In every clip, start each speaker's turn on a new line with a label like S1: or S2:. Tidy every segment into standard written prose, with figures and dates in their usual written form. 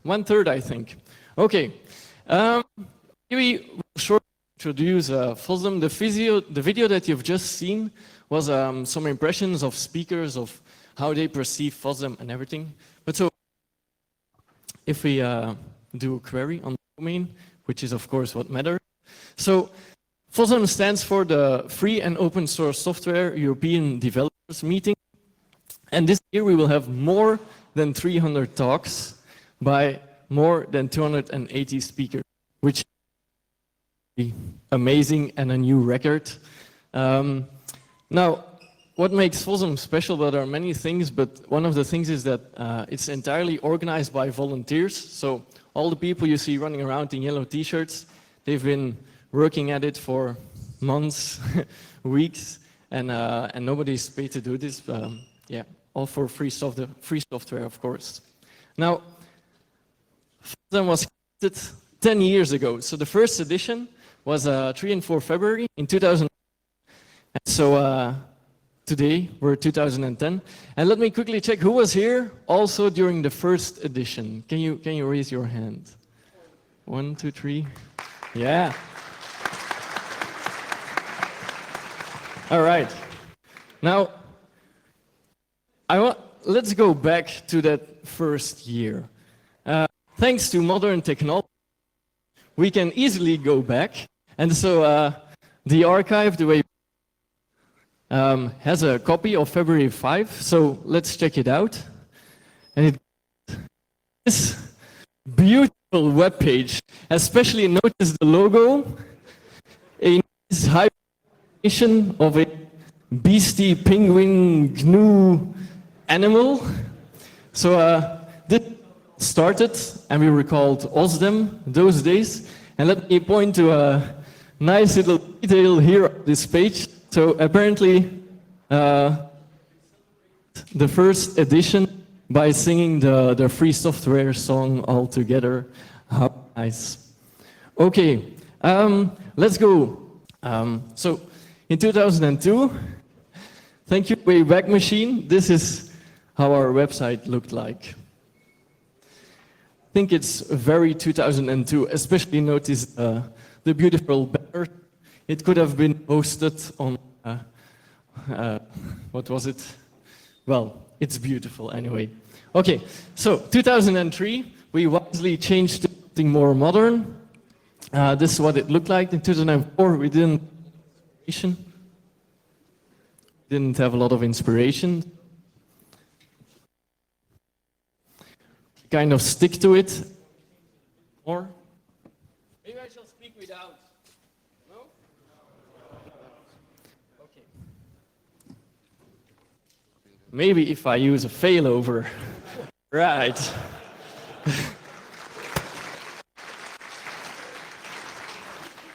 S1: 1/3, I think. Okay. We will shortly introduce FOSDEM. The video that you've just seen was some impressions of speakers of how they perceive FOSDEM and everything. But so, if we do a query on the domain, which is of course what matters. So, FOSDEM stands for the Free and Open Source Software European Developers Meeting. And this year we will have more than 300 talks by more than 280 speakers, which is amazing and a new record. Now, what makes FOSDEM special? Well, there are many things, but one of the things is that it's entirely organized by volunteers. So all the people you see running around in yellow t-shirts, they've been working at it for months, weeks, and nobody's paid to do this. Yeah, all for free software, of course. Now, FOSDEM was created 10 years ago. So the first edition was 3 and 4 February in 2000. And so today we're 2010. And let me quickly check who was here also during the first edition. Can you raise your hand? 1, 2, 3. Yeah. All right. Now, let's go back to that first year. Thanks to modern technology, we can easily go back. And so the archive, the way has a copy of February 5. So let's check it out. And this beautiful web page, especially notice the logo, a nice hybridization of a beastie penguin GNU animal. So this started, and we were called FOSDEM those days. And let me point to a nice little detail here on this page. So apparently, the first edition by singing the free software song all together. How nice. Okay, let's go. So in 2002, thank you, Wayback Machine. This is how our website looked like. I think it's very 2002, especially notice the beautiful banner. It could have been posted on, what was it? Well, it's beautiful anyway. Okay, so 2003, we wisely changed to something more modern. This is what it looked like. In 2004, we didn't have a lot of inspiration. Kind of stick to it more. Maybe I shall speak without. No? Okay. Maybe if I use a failover. Right.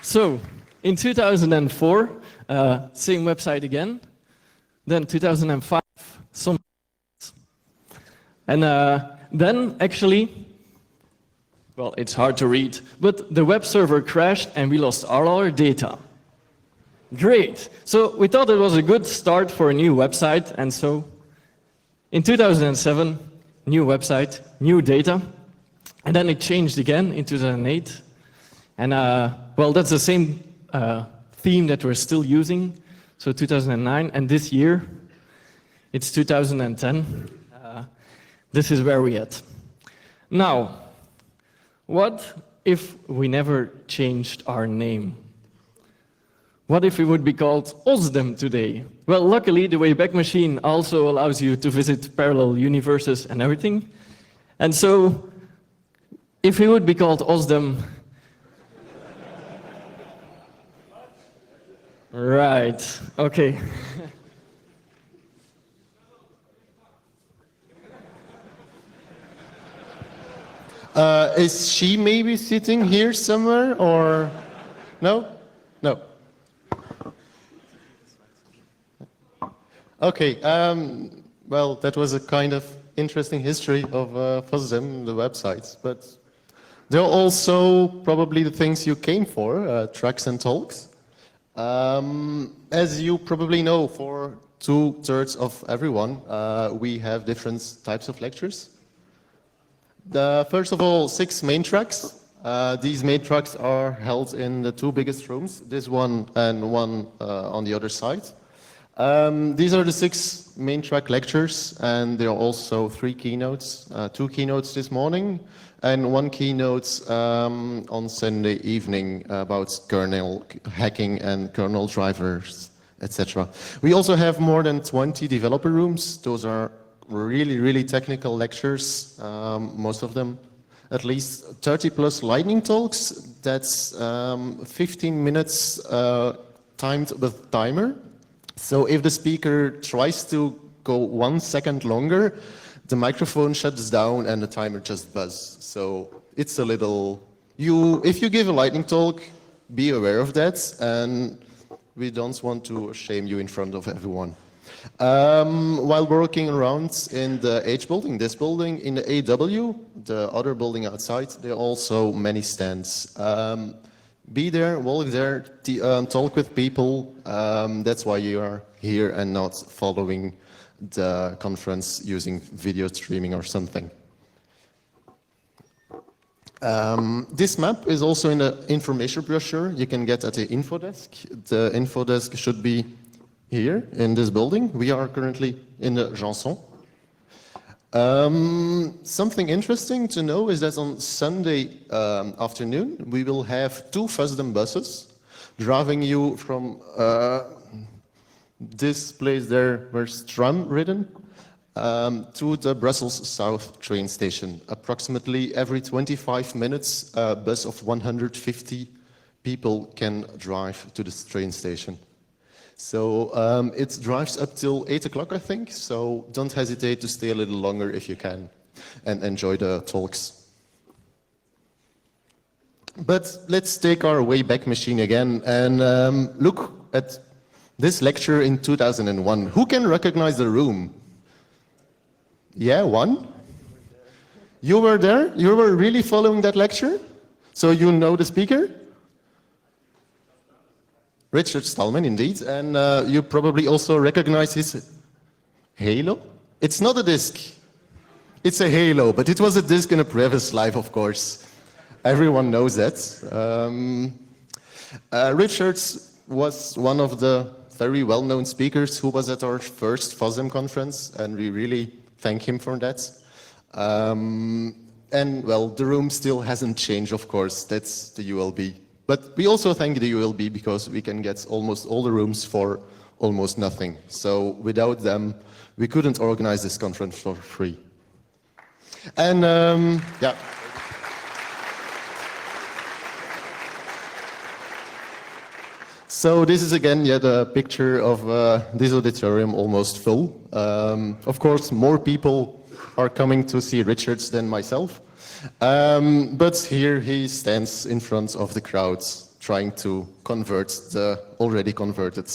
S1: So, in 2004, same website again. Then 2005, some. And then actually, well, it's hard to read, but the web server crashed and we lost all our data. Great. So we thought it was a good start for a new website, and so in 2007, new website, new data, and then it changed again in 2008. And well, that's the same theme that we're still using. So 2009, and this year, it's 2010. This is where we're at. Now, what if we never changed our name? What if we would be called FOSDEM today? Well, luckily, the Wayback Machine also allows you to visit parallel universes and everything. And so, if we would be called FOSDEM, right, okay.
S2: Is she maybe sitting here somewhere, or no? No. Okay. Well, that was a kind of interesting history of FOSDEM, the websites, but there are also probably the things you came for, tracks and talks. As you probably know, for 2/3 of everyone, we have different types of lectures. First of all, 6 main tracks. These main tracks are held in the 2 biggest rooms, this one and one on the other side. These are the 6 main track lectures, and there are also 3 keynotes, 2 keynotes this morning, and 1 keynote on Sunday evening about kernel hacking and kernel drivers, etc. We also have more than 20 developer rooms. Those are really, really technical lectures, most of them. At least 30 plus lightning talks. That's 15 minutes timed with timer. So if the speaker tries to go 1 second longer, the microphone shuts down and the timer just buzzes. So it's a little, if you give a lightning talk, be aware of that, and we don't want to shame you in front of everyone. While working around in the H building, this building, in the AW, the other building outside, there are also many stands. Be there, walk there, talk with people. That's why you are here and not following the conference using video streaming or something. This map is also in the information brochure you can get at the info desk. The info desk should be here in this building. We are currently in the Janson. Something interesting to know is that on Sunday afternoon, we will have 2 FOSDEM buses driving you from this place there, where it's tram ridden, to the Brussels South train station. Approximately every 25 minutes, a bus of 150 people can drive to this train station. So it drives up till 8 o'clock, I think, so don't hesitate to stay a little longer if you can and enjoy the talks. But let's take our Wayback Machine again and look at this lecture in 2001. Who can recognize the room? Yeah, 1? You were there? You were really following that lecture? So you know the speaker? Richard Stallman, indeed, and you probably also recognize his halo. It's not a disc, it's a halo, but it was a disc in a previous life, of course. Everyone knows that. Richard was one of the very well-known speakers who was at our first FOSDEM conference, and we really thank him for that. And well, the room still hasn't changed, of course, that's the ULB. But we also thank the ULB because we can get almost all the rooms for almost nothing. So without them, we couldn't organize this conference for free. And yeah. So this is again yet a picture of this auditorium almost full. Of course, more people are coming to see Richards than myself. But here he stands in front of the crowds, trying to convert the already converted.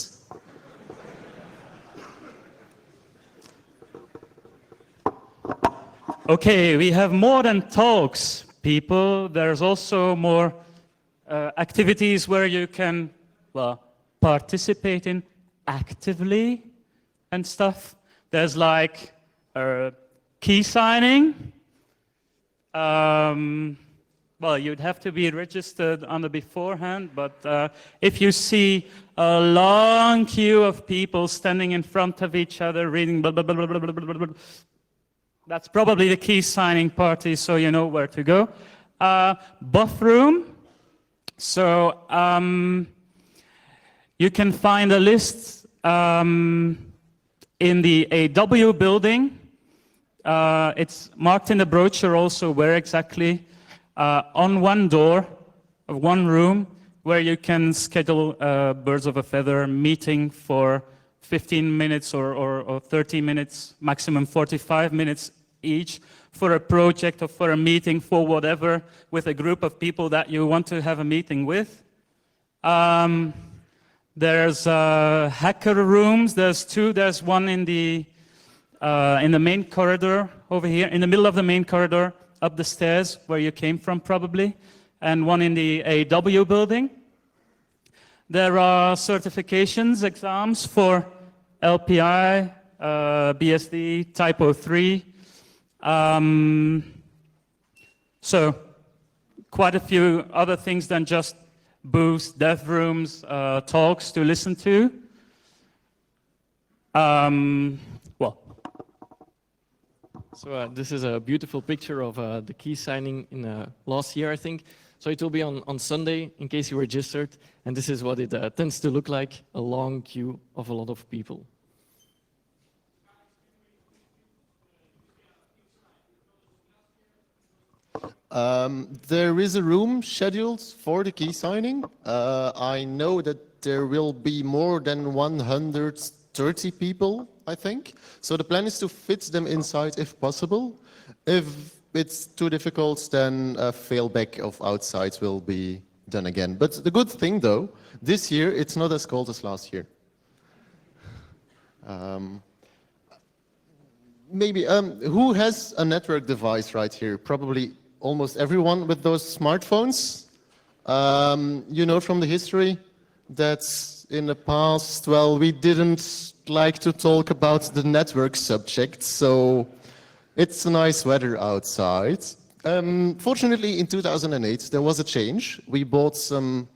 S3: Okay, we have more than talks, people. There's also more activities where you can, well, participate in actively and stuff. There's like key signing. Well, you'd have to be registered on the beforehand, but if you see a long queue of people standing in front of each other reading blah, blah, blah, blah, blah, blah, blah, blah, that's probably the key signing party, so you know where to go. Buff room. So you can find a list in the AW building. It's marked in the brochure also where exactly, on one door of one room where you can schedule a birds of a feather meeting for 15 minutes or 30 minutes, maximum 45 minutes each for a project or for a meeting for whatever with a group of people that you want to have a meeting with. There's hacker rooms, there's 2, there's one in the main corridor over here, in the middle of the main corridor, up the stairs where you came from probably, and one in the AW building. There are certifications, exams for LPI, BSD, Typo 3. So quite a few other things than just booths, dev rooms, talks to listen to. Well,
S1: So this is a beautiful picture of the key signing in last year, I think. So it will be on Sunday, in case you registered. And this is what it tends to look like, a long queue of a lot of people.
S2: There is a room scheduled for the key signing. I know that there will be more than 130 people, I think. So the plan is to fit them inside if possible. If it's too difficult, then a failback of outside will be done again. But the good thing, though, this year it's not as cold as last year. Maybe who has a network device right here? Probably almost everyone with those smartphones. You know from the history that in the past, well, we didn't like to talk about the network subject, so it's nice weather outside. Fortunately, in 2008, there was a change. We bought some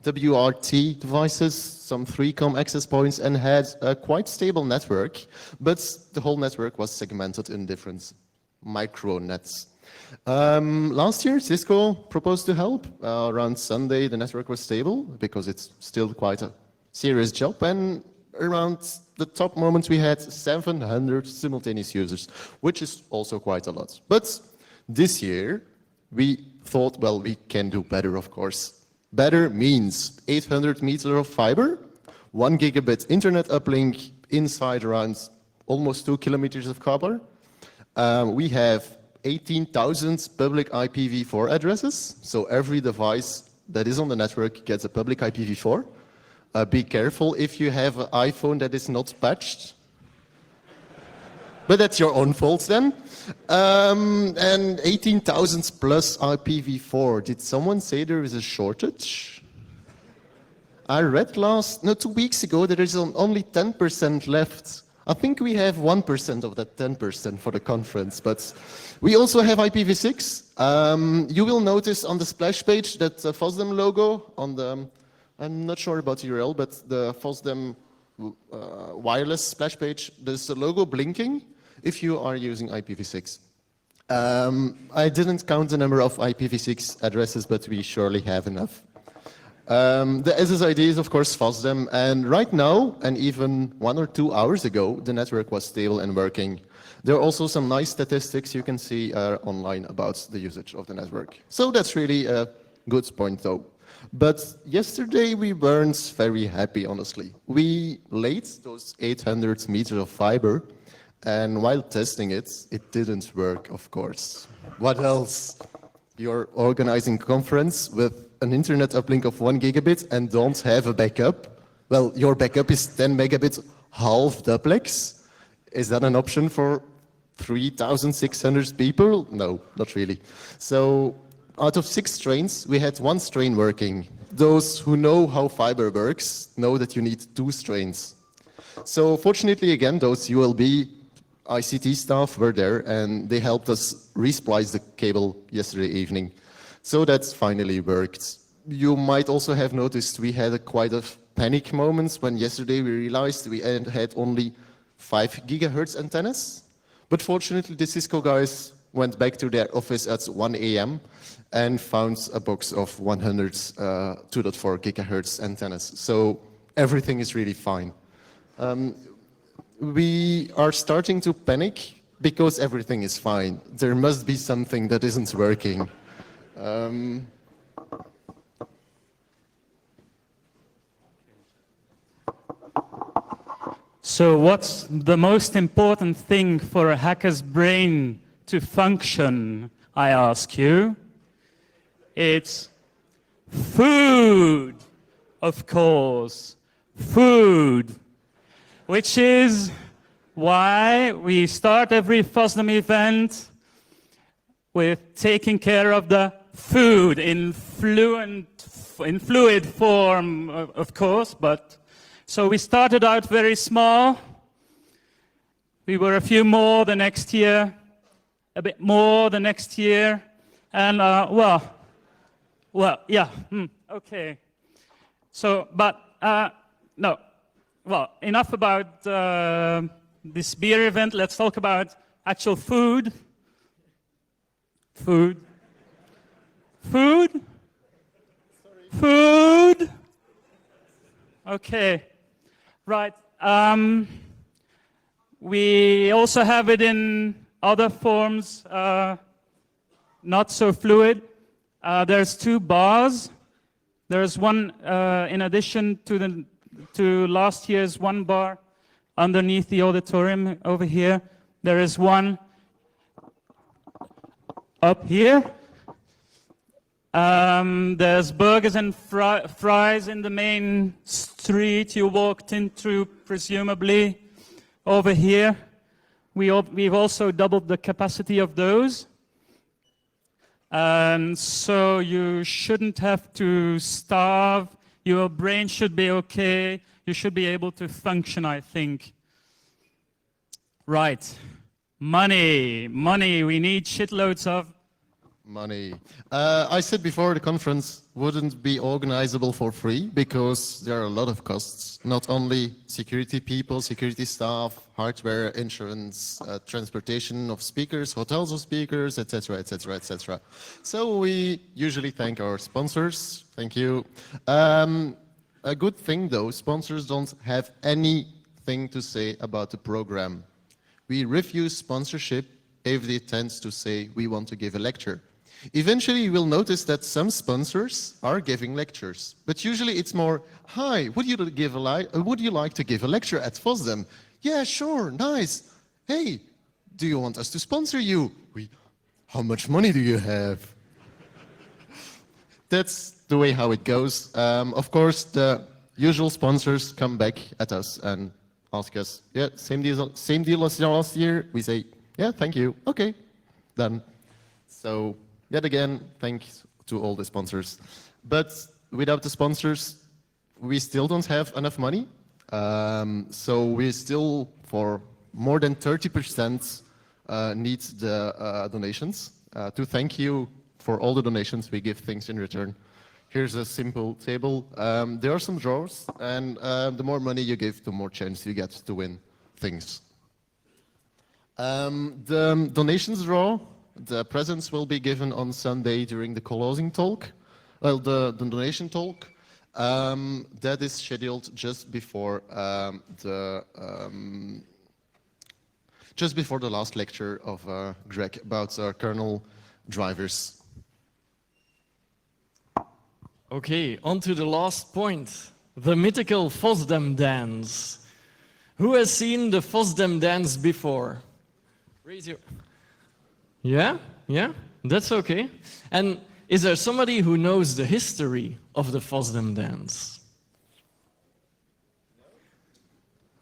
S2: WRT devices, some 3Com access points, and had a quite stable network, but the whole network was segmented in different micro nets. Last year, Cisco proposed to help. Around Sunday, the network was stable because it's still quite a serious job. And around the top moment, we had 700 simultaneous users, which is also quite a lot. But this year, we thought, well, we can do better, of course. Better means 800 meters of fiber, 1 gigabit internet uplink inside around almost 2 kilometers of copper. We have 18,000 public IPv4 addresses, so every device that is on the network gets a public IPv4. Be careful if you have an iPhone that is not patched. But that's your own fault then. And 18,000 plus IPv4. Did someone say there is a shortage? I read 2 weeks ago that there is only 10% left. I think we have 1% of that 10% for the conference, but we also have IPv6. You will notice on the splash page that the FOSDEM logo on the, I'm not sure about the URL, but the FOSDEM wireless splash page, there's a logo blinking if you are using IPv6. I didn't count the number of IPv6 addresses, but we surely have enough. The SSID is, of course, FOSDEM, and right now, and even 1 or 2 hours ago, the network was stable and working. There are also some nice statistics you can see online about the usage of the network. So that's really a good point, though. But yesterday, we weren't very happy, honestly. We laid those 800 meters of fiber, and while testing it, it didn't work, of course. What else? You're organizing a conference with an internet uplink of 1 gigabit and don't have a backup. Well, your backup is 10 megabits half duplex. Is that an option for 3,600 people? No, not really. So out of 6 strains, we had 1 strain working. Those who know how fiber works know that you need 2 strains. So fortunately, again, those ULB ICT staff were there and they helped us resplice the cable yesterday evening. So that's finally worked. You might also have noticed we had quite a panic moments when yesterday we realized we had only 5 gigahertz antennas. But fortunately, the Cisco guys went back to their office at 1 a.m. and found a box of 100 2.4 gigahertz antennas. So everything is really fine. We are starting to panic because everything is fine. There must be something that isn't working.
S3: So what's the most important thing for a hacker's brain to function, I ask you? It's food, of course, food, which is why we start every FOSDEM event with taking care of the food in fluid form, of course, but so we started out very small. We were a few more the next year, a bit more the next year. And yeah, okay. So, but no, well, enough about this beer event. Let's talk about actual food. Food. Food. Food. Okay, right. We also have it in other forms, not so fluid. There's 2 bars. There's one, in addition to last year's 1 bar underneath the auditorium over here. There is one up here. There's burgers and fries in the main street you walked into, presumably. Over here, we've also doubled the capacity of those. And so you shouldn't have to starve. Your brain should be okay. You should be able to function, I think. Right. Money. Money. We need shitloads of
S2: money. I said before the conference wouldn't be organizable for free because there are a lot of costs. Not only security people, security staff, hardware, insurance, transportation of speakers, hotels of speakers, etc., etc., etc. So we usually thank our sponsors. Thank you. A good thing though, sponsors don't have anything to say about the program. We refuse sponsorship if they tend to say we want to give a lecture. Eventually, you will notice that some sponsors are giving lectures, but usually it's more, hi, would you like to give a lecture at FOSDEM? Yeah, sure, nice. Hey, do you want us to sponsor you? How much money do you have? That's the way how it goes. Of course, the usual sponsors come back at us and ask us, yeah, same deal as last year. We say, yeah, thank you. Okay, done. So yet again, thanks to all the sponsors. But without the sponsors, we still don't have enough money. So we still, for more than 30%, need the donations. To thank you for all the donations, we give things in return. Here's a simple table. There are some drawers, and the more money you give, the more chance you get to win things. The donations draw, the presents will be given on Sunday during the closing talk. Well, the donation talk, that is scheduled just before the last lecture of Greg about kernel drivers.
S1: Okay, on to the last point, the mythical FOSDEM dance. Who has seen the FOSDEM dance before? Raise your... Yeah, that's okay. And is there somebody who knows the history of the FOSDEM dance?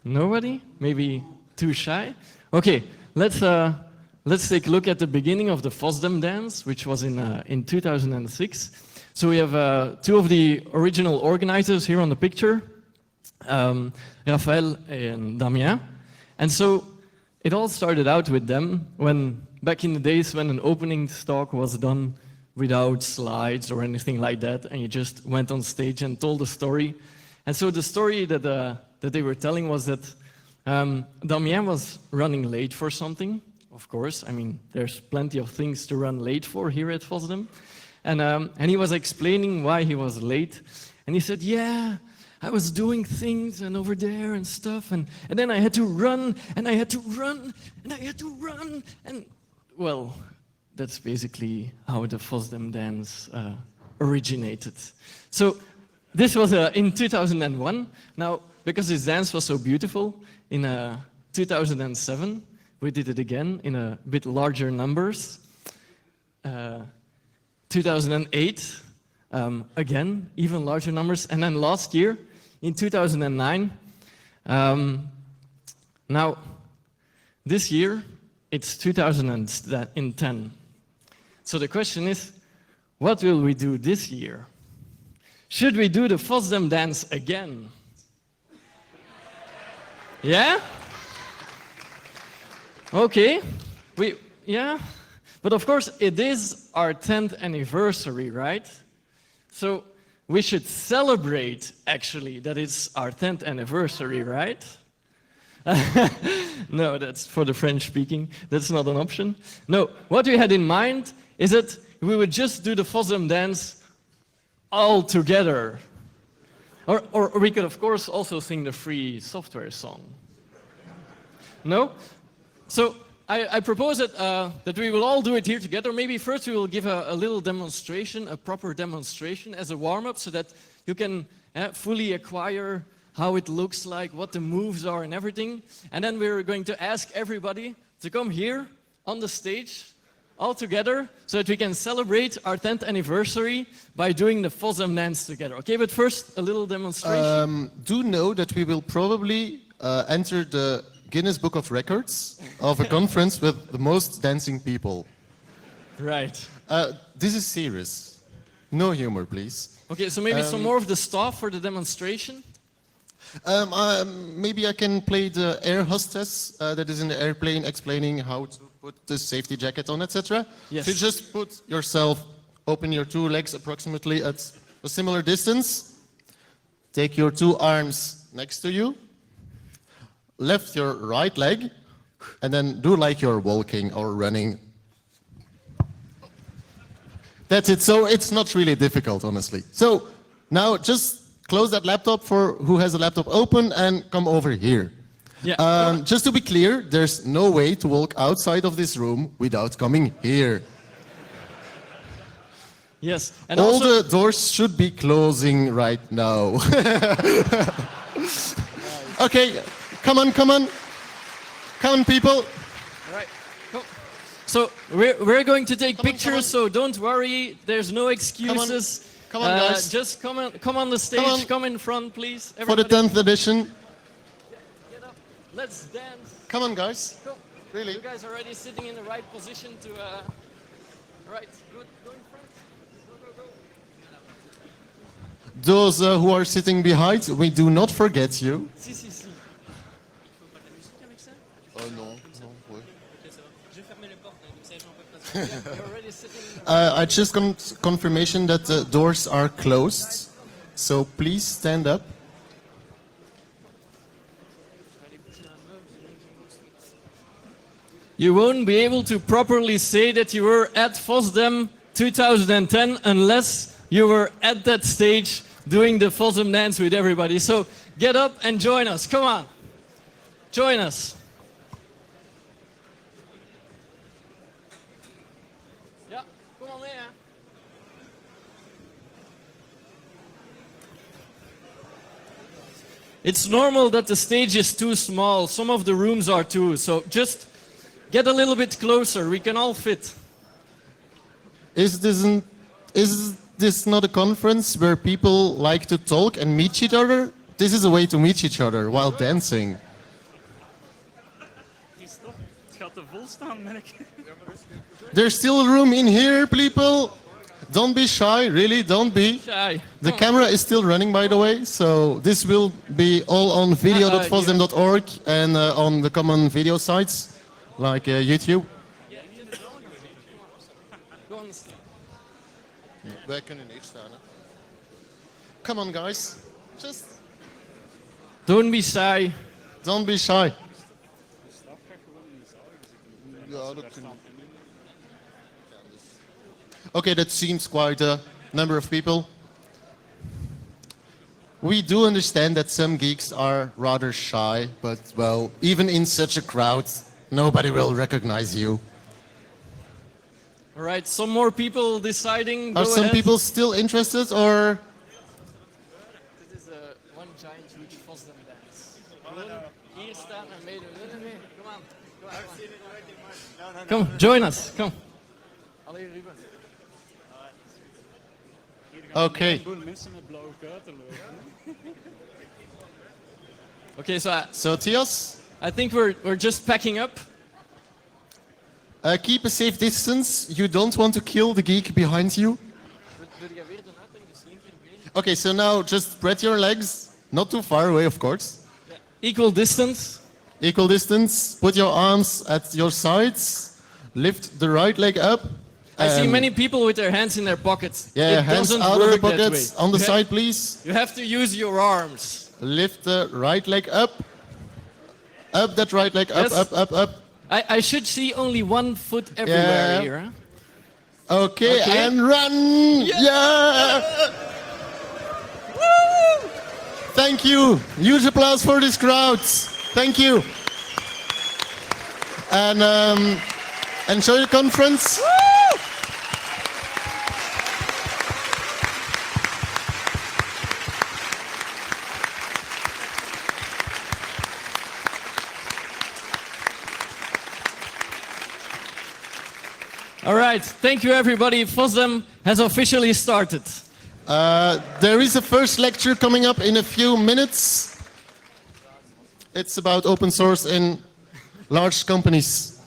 S1: Nobody? Maybe too shy? Okay, let's take a look at the beginning of the FOSDEM dance, which was in 2006. So we have 2 of the original organizers here on the picture, Raphaël and Damien. And so it all started out with them back in the days when an opening talk was done without slides or anything like that, and you just went on stage and told a story. And so the story that they were telling was that Damien was running late for something. Of course, I mean, there's plenty of things to run late for here at FOSDEM. And he was explaining why he was late. And he said, yeah, I was doing things and over there and stuff. And then I had to run, and I had to run, and I had to run. And, well, that's basically how the FOSDEM dance originated. So this was in 2001. Now, because this dance was so beautiful, in 2007, we did it again in a bit larger numbers. 2008, again, even larger numbers. And then last year, in 2009, now, this year, it's 2010. So the question is, what will we do this year? Should we do the FOSDEM dance again? Yeah? Okay. Yeah? But of course, it is our 10th anniversary, right? So we should celebrate, actually, that it's our 10th anniversary, right? No, that's for the French speaking. That's not an option. No, what we had in mind is that we would just do the FOSDEM dance all together. Or we could, of course, also sing the free software song. No? So I propose that we will all do it here together. Maybe first we will give a little demonstration, a proper demonstration as a warm-up so that you can fully acquire how it looks like, what the moves are and everything. And then we're going to ask everybody to come here on the stage all together so that we can celebrate our 10th anniversary by doing the FOSDEM dance together. Okay, but first a little demonstration.
S2: Do know that we will probably enter the Guinness Book of Records of a conference with the most dancing people.
S1: Right.
S2: This is serious. No humor, please.
S1: Okay, so maybe some more of the stuff for the demonstration.
S2: Maybe I can play the air hostess that is in the airplane explaining how to put the safety jacket on, etc.
S1: Yes.
S2: So just put yourself, open your two legs approximately at a similar distance. Take your two arms next to you. Lift your right leg, and then do like you're walking or running. That's it. So it's not really difficult, honestly. So now just close that laptop for who has a laptop open and come over here.
S1: Yeah.
S2: Just to be clear, there's no way to walk outside of this room without coming here.
S1: Yes. And
S2: All
S1: also,
S2: the doors should be closing right now. Okay, come on, come on. Come on, people.
S1: right. Come. So we're going to take pictures, so don't worry. There's no excuses.
S2: Come on, guys.
S1: Just come on the stage. Come in front, please.
S2: For the
S1: Everybody.
S2: 10th edition.
S1: Get up. Let's dance.
S2: Come on, guys.
S1: Come.
S2: Really?
S1: You guys are already sitting in the right position to. Right. Good. Go in front. Go.
S2: Those who are sitting behind, we do not forget you.
S1: Si.
S2: Oh non.
S1: You're already sitting.
S2: I just got confirmation that the doors are closed, so please stand up.
S1: You won't be able to properly say that you were at FOSDEM 2010 unless you were at that stage doing the FOSDEM dance with everybody. So get up and join us. Come on. Join us. Yeah, come on there. It's normal that the stage is too small. Some of the rooms are too. So just get a little bit closer. We can all fit.
S2: Is this not a conference where people like to talk and meet each other? This is a way to meet each other while dancing.
S3: Het gaat te vol staan, merk ik.
S2: There's still room in here, people. Don't be shy, really, don't be.
S1: Shy.
S2: The camera is still running, by the way, so this will be all on video.fosdem.org and on the common video sites like YouTube. Wij kunnen niet staan. Come on, guys. Just
S1: Don't be shy.
S2: don't be shy. Okay, that seems quite a number of people. We do understand that some geeks are rather shy, but well, even in such a crowd, nobody will recognize you.
S1: All right, some more people deciding.
S2: Are
S1: Go
S2: some
S1: ahead.
S2: people still interested, or
S1: This is one giant, huge FOSDEM dance. Hier staan en meedoen. Nee. Come on. Come, join us. Come. Allee, Ruben.
S2: okay?
S3: Mensen met blauwe kuiten lopen.
S1: Okay, so
S2: So Theos,
S1: I think we're just packing up.
S2: keep a safe distance. You don't want to kill the geek behind you. Okay, so now just spread your legs, not too far away, of course.
S1: Equal distance.
S2: Equal distance. Put your arms at your sides. lift the right leg up.
S1: I see
S2: and-
S1: many people with their hands in their pockets.
S2: Yeah,
S1: it
S2: hands
S1: doesn't
S2: out of the
S1: work that
S2: pockets.
S1: way.
S2: On the
S1: You
S2: side, please.
S1: You have to use your arms.
S2: Lift the right leg up. Up that right leg, up,
S1: Yes.
S2: up.
S1: I should see only one foot everywhere
S2: Yeah.
S1: here. Huh?
S2: Okay,
S1: Okay.
S2: and run! Yeah! Thank you. Huge applause for this crowd. Thank you. And enjoy the conference.
S1: All right, thank you everybody. FOSDEM has officially started.
S2: There is a first lecture coming up in a few minutes. It's about open source in large companies.